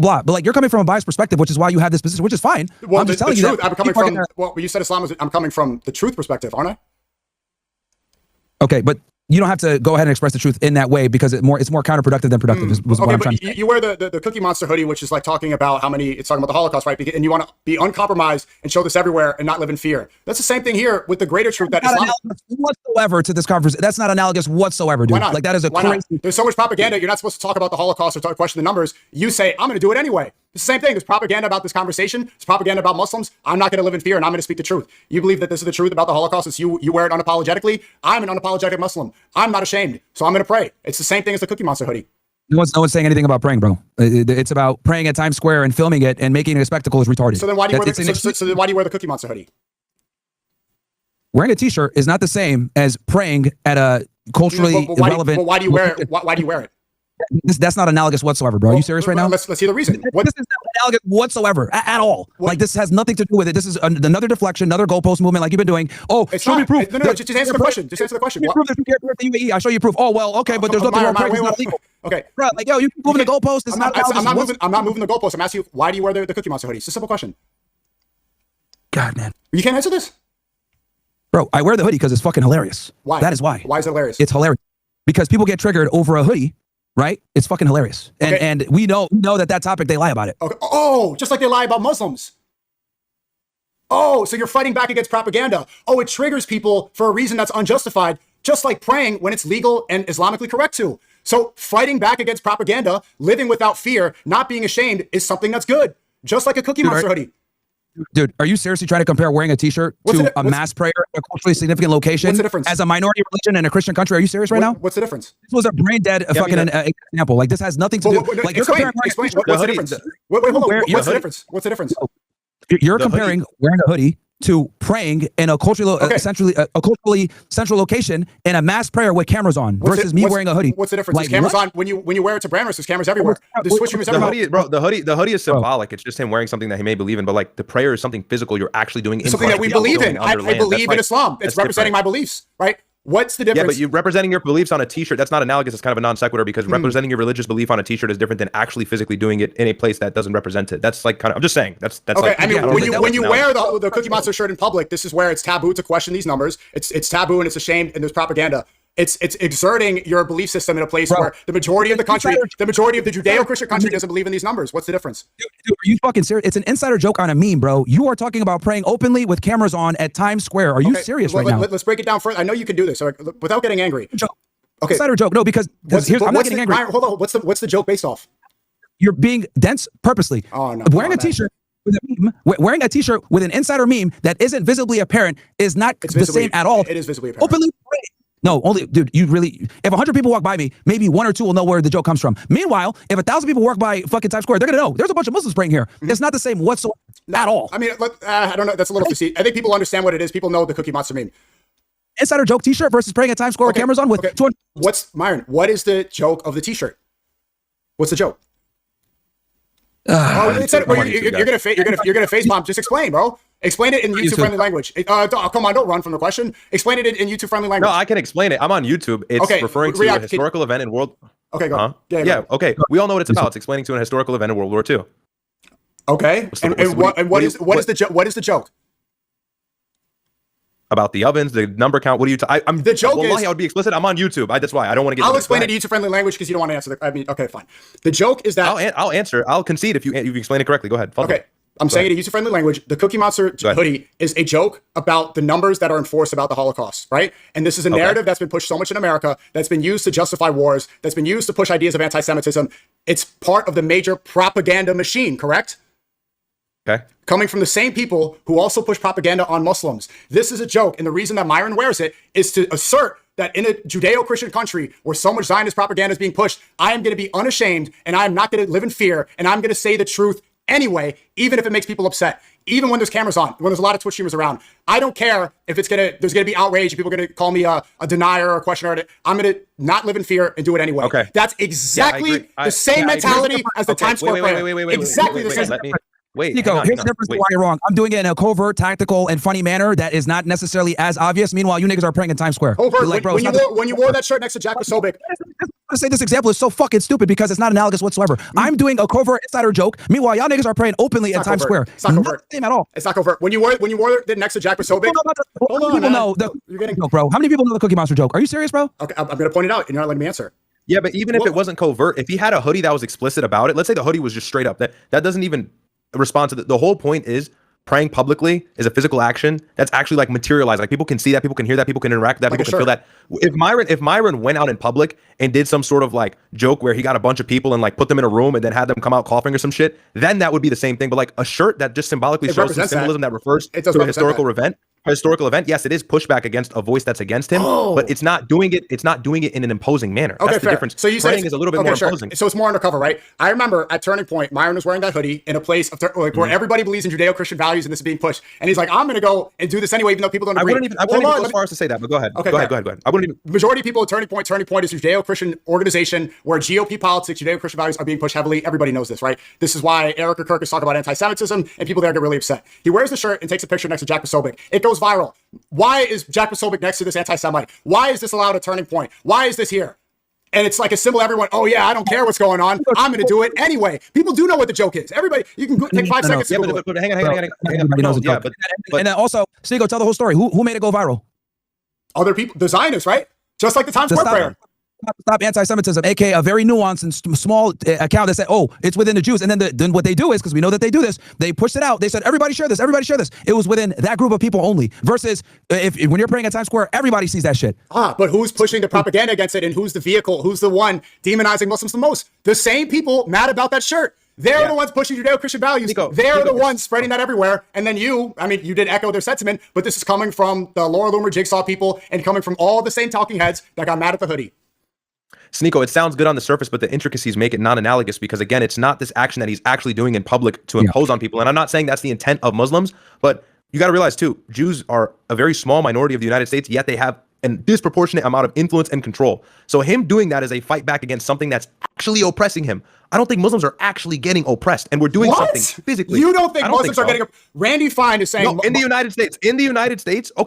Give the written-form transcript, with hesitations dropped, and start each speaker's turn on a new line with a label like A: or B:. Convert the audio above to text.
A: blah. But like, you're coming from a biased perspective, which is why you have this position, which is fine.
B: Well,
A: I'm just telling you
B: truth,
A: that.
B: I'm coming from, well, you said Islam was, I'm coming from the truth perspective, aren't I?
A: Okay, but you don't have to go ahead and express the truth in that way because it's more counterproductive than productive. Was what I'm trying to say.
B: You wear the Cookie Monster hoodie, which is like talking about how many, it's talking about the Holocaust, right? And you want to be uncompromised and show this everywhere and not live in fear. That's the same thing here with the greater truth that Islam
A: whatsoever to this conversation. That's not analogous whatsoever, dude.
B: Why not?
A: Like that is a
B: Why
A: crazy.
B: not? There's so much propaganda. You're not supposed to talk about the Holocaust or question the numbers. You say, I'm going to do it anyway. It's the same thing. There's propaganda about this conversation. It's propaganda about Muslims. I'm not going to live in fear and I'm going to speak the truth. You believe that this is the truth about the Holocaust. It's you wear it unapologetically. I'm an unapologetic Muslim. I'm not ashamed. So I'm going to pray. It's the same thing as the Cookie Monster hoodie.
A: No one's saying anything about praying, bro. It's about praying at Times Square and filming it and making it a spectacle is retarded.
B: So then why do you wear then why do you wear the Cookie Monster hoodie?
A: Wearing a t-shirt is not the same as praying at a culturally irrelevant.
B: Why do you wear it? Why do you wear it?
A: That's not analogous whatsoever, bro. Are you serious right now?
B: Let's hear the reason.
A: This is not analogous whatsoever at all. Like this has nothing to do with it. This is another deflection, another goalpost movement, like you've been doing. Oh, show me proof.
B: No, just answer the question. Just answer the question.
A: Proof that you can't the UAE. I'll show you proof. Oh well, okay, but there's nothing wrong with it. It's not legal.
B: Okay,
A: bro. Like yo, you keep moving the goalpost. It's not.
B: I'm not moving the goalpost. I'm asking you, why do you wear the Cookie Monster hoodie? It's a simple question.
A: God, man,
B: you can't answer this,
A: bro. I wear the hoodie because it's fucking hilarious.
B: Why?
A: That is why.
B: Why is it hilarious?
A: It's hilarious because people get triggered over a hoodie. Right? It's fucking hilarious. And we know that topic, they lie about it.
B: Okay. Oh, just like they lie about Muslims. Oh, so you're fighting back against propaganda. Oh, it triggers people for a reason that's unjustified, just like praying when it's legal and Islamically correct too. So fighting back against propaganda, living without fear, not being ashamed is something that's good. Just like a Cookie Monster hoodie.
A: Dude, are you seriously trying to compare wearing a t-shirt to a mass prayer in a culturally significant location?
B: What's the difference?
A: As a minority religion in a Christian country? Are you serious right now?
B: What's the difference?
A: This was a brain dead example. Like this has nothing to do. Like you're comparing.
B: Explain. What's the difference? Wait, hold on. What's the difference? What's the difference?
A: You're comparing wearing a hoodie to praying in a culturally central location in a mass prayer with cameras on versus me wearing a hoodie.
B: What's the difference? There's cameras on when you wear it to brand. There's cameras everywhere. There's switch rooms everywhere.
C: The hoodie is symbolic. It's just him wearing something that he may believe in. But like the prayer is something physical. You're actually doing
B: something that we believe in. I believe in Islam. It's representing my beliefs, right? What's the difference?
C: Yeah, but you representing your beliefs on a t-shirt, that's not analogous. It's kind of a non sequitur because representing your religious belief on a t-shirt is different than actually physically doing it in a place that doesn't represent it. That's like kind of, I'm just saying, that's
B: okay.
C: Like,
B: I mean, when you wear the Cookie Monster shirt in public, this is where it's taboo to question these numbers. It's taboo and it's ashamed and there's propaganda. It's exerting your belief system in a place where the majority of the country, the majority of the Judeo-Christian country doesn't believe in these numbers. What's the difference?
A: Dude, are you fucking serious? It's an insider joke on a meme, bro. You are talking about praying openly with cameras on at Times Square. Are you serious right now?
B: Let's break it down further. I know you can do this without getting angry. Okay.
A: Insider joke. No, because I'm not getting angry.
B: Hold on. What's the joke based off?
A: You're being dense purposely.
B: Oh, no.
A: Wearing a t-shirt. Wearing a t-shirt with an insider meme that isn't visibly apparent is not the same at all.
B: It is visibly apparent.
A: Openly pray. No, only, dude, you really, if 100 people walk by me, maybe 1 or 2 will know where the joke comes from. Meanwhile, if 1,000 people walk by fucking Times Square, they're going to know there's a bunch of Muslims praying here. It's not the same whatsoever at all.
B: I mean, I don't know. That's a little facetious. I think people understand what it is. People know the Cookie Monster meme.
A: Insider joke t-shirt versus praying at Times Square with cameras on with 200.
B: Myron, what is the joke of the t-shirt? What's the joke? You're gonna face bomb. Just explain, bro. Explain it in YouTube friendly language. Come on, don't run from the question. Explain it in YouTube friendly language.
C: No, I can explain it. I'm on YouTube. It's referring to a historical event in world.
B: Okay, go.
C: Yeah. Okay. We all know what it's about. It's explaining to an historical event in World War II.
B: Okay. What is the joke?
C: About the ovens, the number count. What are you? I'm
B: the joke
C: is. I would be explicit. I'm on YouTube. That's why I don't want to get.
B: I'll explain it in user-friendly language because you don't want to answer. Okay, fine. The joke is that
C: I'll answer. I'll concede if you explain it correctly. Go ahead.
B: Okay, I'm saying it in user-friendly language. The Cookie Monster hoodie is a joke about the numbers that are enforced about the Holocaust, right? And this is a narrative that's been pushed so much in America, that's been used to justify wars, that's been used to push ideas of anti-Semitism. It's part of the major propaganda machine, correct?
C: Okay.
B: Coming from the same people who also push propaganda on Muslims. This is a joke. And the reason that Myron wears it is to assert that in a Judeo-Christian country where so much Zionist propaganda is being pushed, I am going to be unashamed and I am not going to live in fear and I'm going to say the truth anyway, even if it makes people upset. Even when there's cameras on, when there's a lot of Twitch streamers around. I don't care if there's going to be outrage and people are going to call me a denier or a questioner. I'm going to not live in fear and do it anyway.
C: Okay.
B: That's exactly the same mentality as the Times Square prayer. Exactly the same.
C: Wait,
A: Nico, here's the difference to why you're wrong. I'm doing it in a covert, tactical, and funny manner that is not necessarily as obvious. Meanwhile, you niggas are praying in Times Square.
B: Covert,
A: Like, bro,
B: when you wore that shirt next to Jack Posobiec.
A: To say this example is so fucking stupid because it's not analogous whatsoever. I'm doing a covert insider joke. Meanwhile, y'all niggas are praying openly in Times Square.
B: It's not covert.
A: The same at all.
B: It's not covert. When you wore it next to Jack Posobiec.
A: Hold on, people know the joke, bro. How many people know the Cookie Monster joke? Are you serious, bro?
B: Okay, I'm gonna point it out. You're not letting me answer.
C: Yeah, but even if it wasn't covert, if he had a hoodie that was explicit about it, let's say the hoodie was just straight up, that doesn't even respond to the whole point is praying publicly is a physical action that's actually like materialized. Like people can see that, people can hear that, people can interact with that, people can feel that. If Myron went out in public and did some sort of like joke where he got a bunch of people and like put them in a room and then had them come out coughing or some shit, then that would be the same thing. But like a shirt that just symbolically shows some symbolism that refers to a historical event, yes, it is pushback against a voice that's against him, but it's not doing it in an imposing manner.
B: Okay,
C: that's the difference.
B: So you say
C: praying is a little bit more imposing.
B: So it's more undercover, right? I remember at Turning Point, Myron was wearing that hoodie in a place of where everybody believes in Judeo-Christian values and this is being pushed. And he's like, I'm gonna go and do this anyway, even though people don't agree.
C: I wouldn't even go as far as to say that, but go ahead.
B: Okay,
C: go ahead. I wouldn't even.
B: Majority of people at Turning Point is a Judeo-Christian organization where GOP politics, Judeo-Christian values are being pushed heavily. Everybody knows this, right? This is why Erica Kirk is talking about anti-Semitism and people there get really upset. He wears the shirt and takes a picture next to Jack Posobiec. It goes viral. Why is Jack Posobiec next to this anti-Semite? Why is this allowed at Turning Point? Why is this here? And it's like a symbol. Everyone, oh yeah, I don't care what's going on. I'm going to do it anyway. People do know what the joke is. Everybody, you can take 5 seconds to Google it.
C: But hang on.
A: And then also, SNEAKO, tell the whole story. Who made it go viral?
B: Other people, the Zionists, right? Just like the Times Square prayer.
A: Stop anti-Semitism, aka a very nuanced and small account that said, "Oh, it's within the Jews." And then what they do is, because we know that they do this, they pushed it out. They said, "Everybody share this. Everybody share this." It was within that group of people only. Versus if when you're praying at Times Square, everybody sees that shit.
B: But who's pushing the propaganda against it, and who's the vehicle? Who's the one demonizing Muslims the most? The same people mad about that shirt. They're the ones pushing Judeo-Christian values. They're the ones spreading that everywhere. And then you did echo their sentiment, but this is coming from the Laura Loomer Jigsaw people and coming from all the same talking heads that got mad at the hoodie.
C: SNEAKO, it sounds good on the surface, but the intricacies make it non-analogous because, again, it's not this action that he's actually doing in public to impose on people. And I'm not saying that's the intent of Muslims, but you got to realize, too, Jews are a very small minority of the United States, yet they have a disproportionate amount of influence and control. So him doing that is a fight back against something that's actually oppressing him. I don't think Muslims are actually getting oppressed, and we're doing something physically.
B: You don't think Muslims are getting... Randy Fine is saying...
C: No, in the United States, okay,